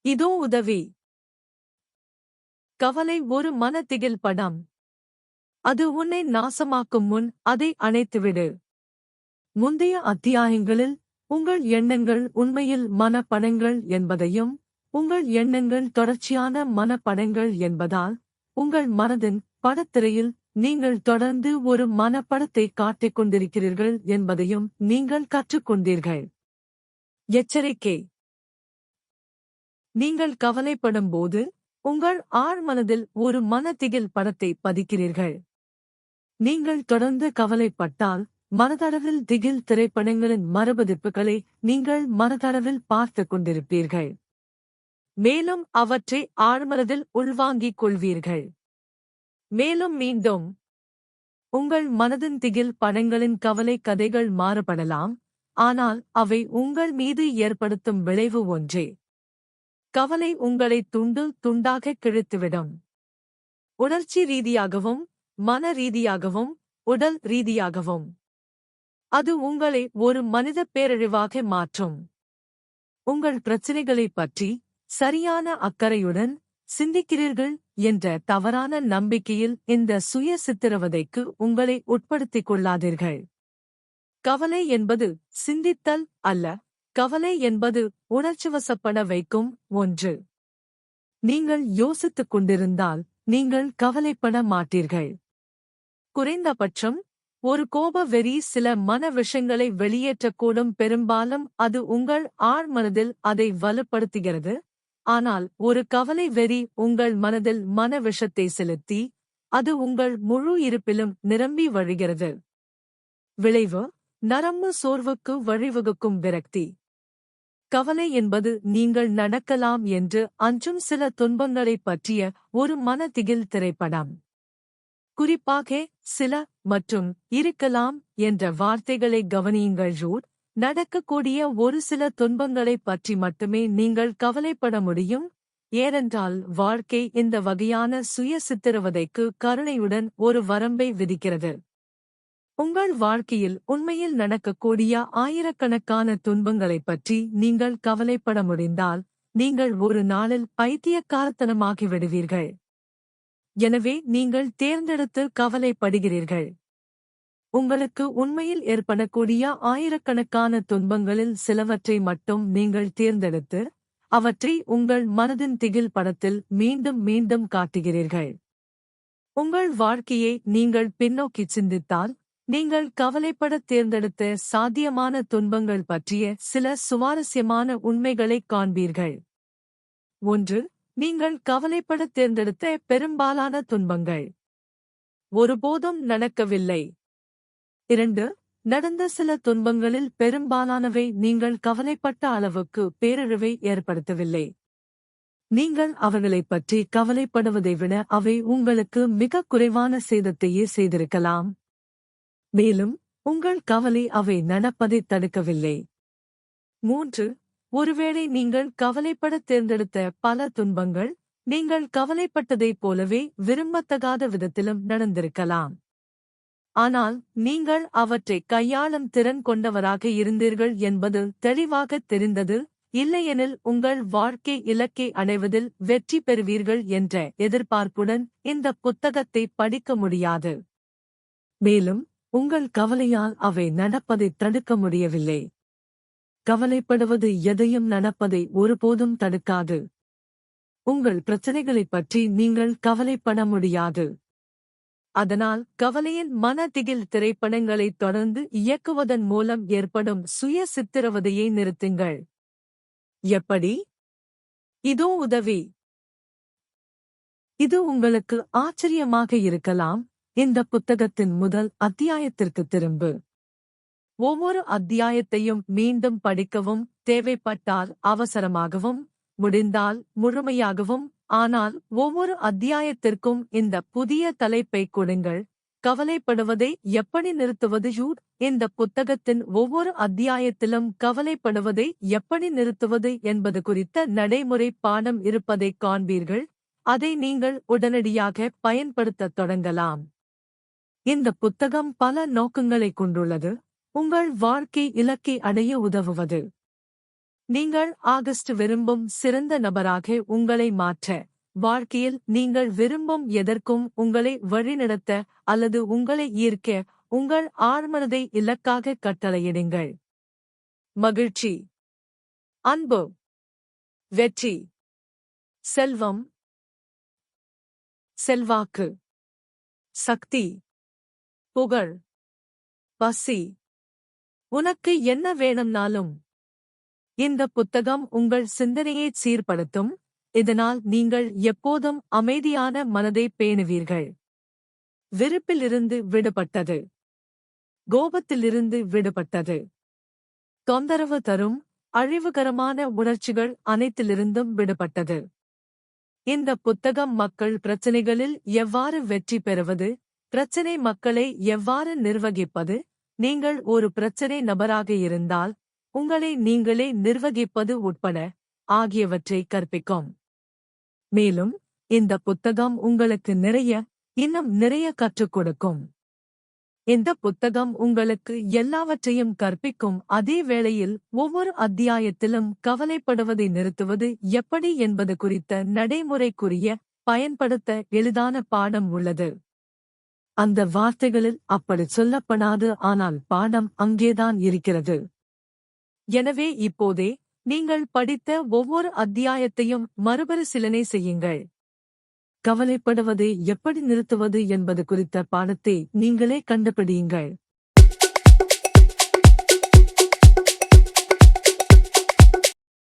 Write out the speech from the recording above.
இதோ உதவி. கவலை ஒரு மனதிகில் படம். அது உன்னை நாசமாக்கும் முன் அதை அணைத்துவிடு. முந்தைய அத்தியாயங்களில் உங்கள் எண்ணங்கள் உண்மையில் மனப்படங்கள் என்பதையும், உங்கள் எண்ணங்கள் தொடர்ச்சியான மனப்படங்கள் என்பதால், உங்கள் மனதின் படத்திரையில் நீங்கள் தொடர்ந்து ஒரு மனப்படத்தை காட்டிக் கொண்டிருக்கிறீர்கள் என்பதையும் நீங்கள் கற்றுக்கொண்டீர்கள். எச்சரிக்கை. நீங்கள் கவலைப்படும்போது, உங்கள் ஆழ்மனதில் ஒரு மனதிகில் படத்தை பதிக்கிறீர்கள். நீங்கள் தொடர்ந்து கவலைப்பட்டால், மனதளவில் திகில் திரைப்படங்களின் மறுபதிப்புகளை நீங்கள் மனதளவில் பார்த்துக் கொண்டிருப்பீர்கள். மேலும் அவற்றை ஆழ்மனதில் உள்வாங்கிக் கொள்வீர்கள். மேலும் மீண்டும் உங்கள் மனதின் திகில் படங்களின் கவலை கதைகள் மாறுபடலாம், ஆனால் அவை உங்கள் மீது ஏற்படுத்தும் விளைவு ஒன்றே. கவலை உங்களை துண்டு துண்டாக கிழித்துவிடும். உணர்ச்சி ரீதியாகவும், மன ரீதியாகவும், உடல் ரீதியாகவும். அது உங்களை ஒரு மனித பேரழிவாக மாற்றும். உங்கள் பிரச்சினைகளைப் பற்றி சரியான அக்கறையுடன் சிந்திக்கிறீர்கள் என்ற தவறான நம்பிக்கையில் இந்த சுய சித்திரவதைக்கு உங்களை உட்படுத்திக் கொள்ளாதீர்கள். கவலை என்பது சிந்தித்தல் அல்ல, கவலை என்பது உணர்ச்சிவசப்பட வைக்கும் ஒன்று. நீங்கள் யோசித்துக் கொண்டிருந்தால் நீங்கள் கவலைப்பட மாட்டீர்கள். குறைந்தபட்சம் ஒரு கோப வெறி சில மன விஷயங்களை வெளியேற்றக்கூடும். பெரும்பாலும் அது உங்கள் ஆழ்மனதில் அதை வலுப்படுத்துகிறது. ஆனால் ஒரு கவலை வெறி உங்கள் மனதில் மன விஷத்தை செலுத்தி, அது உங்கள் முழு இருப்பிலும் நிரம்பி வழிகிறது. விளைவு நரம்பு சோர்வுக்கு வழிவகுக்கும் விரக்தி. கவலை என்பது நீங்கள் நடக்கலாம் என்று அஞ்சும் சில துன்பங்களைப் பற்றிய ஒரு மனதிகில் திரைப்படம். குறிப்பாக சில மற்றும் இருக்கலாம் என்ற வார்த்தைகளை கவனியுங்கள். ரூட் நடக்கக்கூடிய ஒரு சில துன்பங்களைப் பற்றி மட்டுமே நீங்கள் கவலைப்பட முடியும், ஏனென்றால் வாழ்க்கை இந்த வகையான சுய சித்திரவதைக்கு கருணையுடன் ஒரு வரம்பை விதிக்கிறது. உங்கள் வாழ்க்கையில் உண்மையில் நடக்கக்கூடிய ஆயிரக்கணக்கான துன்பங்களைப் பற்றி நீங்கள் கவலைப்பட முடிந்தால், நீங்கள் ஒரு நாளில் பைத்தியக்காரத்தனமாகி விடுவீர்கள். எனவே நீங்கள் தேர்ந்தெடுத்து கவலைப்படுகிறீர்கள். உங்களுக்கு உண்மையில் ஏற்படக்கூடிய ஆயிரக்கணக்கான துன்பங்களில் சிலவற்றை மட்டும் நீங்கள் தேர்ந்தெடுத்து, அவற்றை உங்கள் மனதின் திகில் படத்தில் மீண்டும் மீண்டும் காட்டுகிறீர்கள். உங்கள் வாழ்க்கையை நீங்கள் பின்னோக்கிச் சிந்தித்தால், நீங்கள் கவலைப்படத் தேர்ந்தெடுத்த சாத்தியமான துன்பங்கள் பற்றிய சில சுவாரஸ்யமான உண்மைகளைக் காண்பீர்கள். 1. நீங்கள் கவலைப்படத் தேர்ந்தெடுத்த பெரும்பாலான துன்பங்கள் ஒருபோதும் நடக்கவில்லை. 2. நடந்த சில துன்பங்களில் பெரும்பாலானவை நீங்கள் கவலைப்பட்ட அளவுக்கு பேரழிவை ஏற்படுத்தவில்லை. நீங்கள் அவர்களைப் பற்றி கவலைப்படுவதை விட அவை உங்களுக்கு மிக குறைவான சேதத்தையே செய்திருக்கலாம். மேலும் உங்கள் கவலை அவை நடப்பதைத் தடுக்கவில்லை. 3. ஒருவேளை நீங்கள் கவலைப்படத் தேர்ந்தெடுத்த பல துன்பங்கள், நீங்கள் கவலைப்பட்டதைப் போலவே விரும்பத்தகாத விதத்திலும் நடந்திருக்கலாம். ஆனால் நீங்கள் அவற்றை கையாளும் திறன் கொண்டவராக இருந்தீர்கள் என்பது தெளிவாகத் தெரிந்தது, இல்லையெனில் உங்கள் வாழ்க்கை இலக்கை அடைவதில் வெற்றி பெறுவீர்கள் என்ற எதிர்பார்ப்புடன் இந்த புத்தகத்தை படிக்க முடியாது. மேலும் உங்கள் கவலையால் அவை நடப்பதைத் தடுக்க முடியவில்லை. கவலைப்படுவது எதையும் நடப்பதை ஒருபோதும் தடுக்காது. உங்கள் பிரச்சனைகளைப் பற்றி நீங்கள் கவலைப்பட முடியாது. அதனால் கவலையின் மனதிகில் திரைப்படங்களைத் தொடர்ந்து இயக்குவதன் மூலம் ஏற்படும் சுய சித்திரவதையை நிறுத்துங்கள். எப்படி? இதோ உதவி. இது உங்களுக்கு ஆச்சரியமாக இருக்கலாம். இந்த புத்தகத்தின் முதல் அத்தியாயத்திற்கு திரும்பு. ஒவ்வொரு அத்தியாயத்தையும் மீண்டும் படிக்கவும், தேவைப்பட்டால் அவசரமாகவும், முடிந்தால் முழுமையாகவும், ஆனால் ஒவ்வொரு அத்தியாயத்திற்கும் இந்த புதிய தலைப்பைக் கொடுங்கள். கவலைப்படுவதை எப்படி நிறுத்துவது? இந்த புத்தகத்தின் ஒவ்வொரு அத்தியாயத்திலும் கவலைப்படுவதை எப்படி நிறுத்துவது என்பது குறித்த நடைமுறை பாடம் இருப்பதைக் காண்பீர்கள். அதை நீங்கள் உடனடியாக பயன்படுத்தத் தொடங்கலாம். இந்த புத்தகம் பல நோக்கங்களைக் கொண்டுள்ளது. உங்கள் வாழ்க்கை இலக்கை அடைய உதவுவது, நீங்கள் ஆகஸ்ட் விரும்பும் சிறந்த நபராக உங்களை மாற்ற, வாழ்க்கையில் நீங்கள் விரும்பும் எதற்கும் உங்களை வழிநடத்த அல்லது உங்களை ஈர்க்க உங்கள் ஆழ்மனதை இலக்காக கட்டளையிடுங்கள். மகிழ்ச்சி, அன்பு, வெற்றி, செல்வம், செல்வாக்கு, சக்தி, புகழ், பசி. உனக்கு என்ன வேணும்னாலும். இந்த புத்தகம் உங்கள் சிந்தனையை சீர்படுத்தும், இதனால் நீங்கள் எப்போதும் அமைதியான மனதை பேணுவீர்கள். வெறுப்பிலிருந்து விடுபட்டது, கோபத்திலிருந்து விடுபட்டது, தொந்தரவு தரும் அழிவுகரமான உணர்ச்சிகள் அனைத்திலிருந்தும் விடுபட்டது. இந்த புத்தகம் மக்கள் பிரச்சினைகளில் எவ்வாறு வெற்றி பெறுவது, பிரச்சினை மக்களை எவ்வாறு நிர்வகிப்பது, நீங்கள் ஒரு பிரச்சினை நபராக இருந்தால் உங்களை நீங்களே நிர்வகிப்பது உட்பட ஆகியவற்றை கற்பிக்கும். மேலும் இந்த புத்தகம் உங்களுக்கு இன்னும் நிறைய கற்றுக் கொடுக்கும். இந்த புத்தகம் உங்களுக்கு எல்லாவற்றையும் கற்பிக்கும், அதே வேளையில் ஒவ்வொரு அத்தியாயத்திலும் கவலைப்படுவதை நிறுத்துவது எப்படி என்பது குறித்த நடைமுறைக்குரிய பயன்படுத்த எளிதான பாடம் உள்ளது. அந்த வார்த்தைகளில் அப்படி சொல்லப்படாது, ஆனால் பாடம் அங்கேதான் இருக்கிறது. எனவே இப்போதே நீங்கள் படித்த ஒவ்வொரு அத்தியாயத்தையும் மறுபரிசீலனை செய்யுங்கள். கவலைப்படுவதை எப்படி நிறுத்துவது என்பது குறித்த பாடத்தை நீங்களே கண்டுபிடியுங்கள்.